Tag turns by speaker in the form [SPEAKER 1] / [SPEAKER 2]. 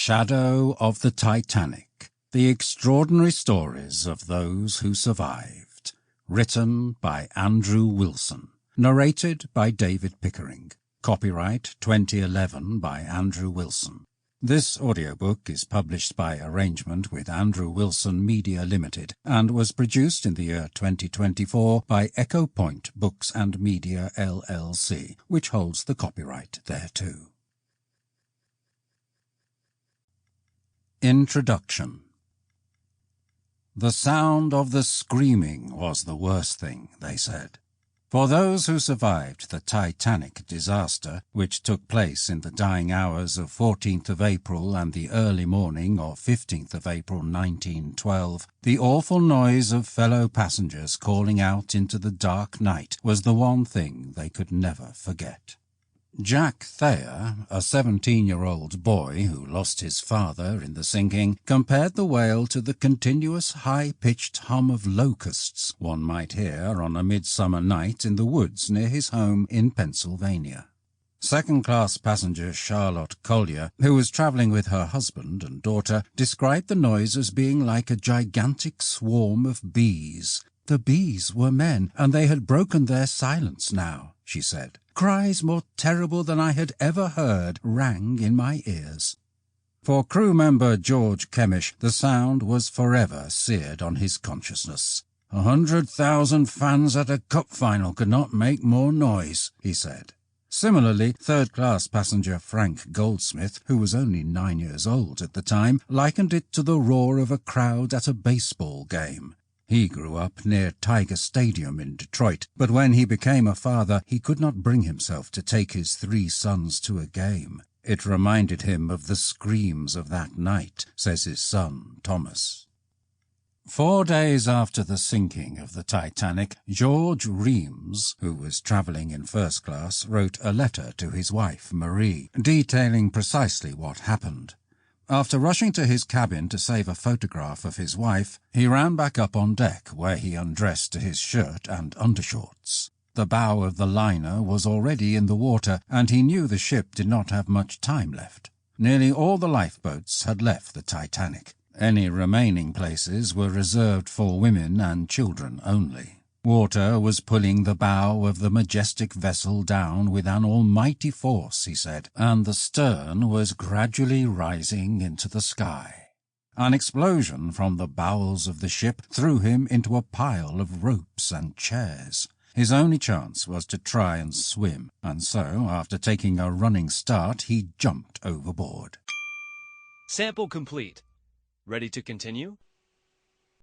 [SPEAKER 1] Shadow of the Titanic, The Extraordinary Stories of Those Who Survived. Written by Andrew Wilson. Narrated by David Pickering. Copyright 2011 by Andrew Wilson. This audiobook is published by arrangement with Andrew Wilson Media Limited and was produced in the year 2024 by Echo Point Books and Media LLC, which holds the copyright thereto. Introduction. The sound of the screaming was the worst thing, they said. For those who survived the Titanic disaster, which took place in the dying hours of 14th of April and the early morning of 15th of April 1912, the awful noise of fellow passengers calling out into the dark night was the one thing they could never forget. Jack Thayer, a 17-year-old boy who lost his father in the sinking, compared the wail to the continuous high-pitched hum of locusts one might hear on a midsummer night in the woods near his home in Pennsylvania. Second-class passenger Charlotte Collier, who was travelling with her husband and daughter, described the noise as being like a gigantic swarm of bees. The bees were men, and they had broken their silence now, she said. Cries more terrible than I had ever heard rang in my ears. For crew member George Kemish, the sound was forever seared on his consciousness. 100,000 fans at a cup final could not make more noise, he said. Similarly, third-class passenger Frank Goldsmith, who was only 9 years old at the time, likened it to the roar of a crowd at a baseball game. He grew up near Tiger Stadium in Detroit, but when he became a father, he could not bring himself to take his 3 sons to a game. It reminded him of the screams of that night, says his son, Thomas. 4 days after the sinking of the Titanic, George Reams, who was travelling in first class, wrote a letter to his wife, Marie, detailing precisely what happened. After rushing to his cabin to save a photograph of his wife, he ran back up on deck, where he undressed to his shirt and undershorts. The bow of the liner was already in the water, and he knew the ship did not have much time left. Nearly all the lifeboats had left the Titanic. Any remaining places were reserved for women and children only. Water was pulling the bow of the majestic vessel down with an almighty force, he said, and the stern was gradually rising into the sky. An explosion from the bowels of the ship threw him into a pile of ropes and chairs. His only chance was to try and swim, and so, after taking a running start, he jumped overboard.
[SPEAKER 2] Sample complete. Ready to continue?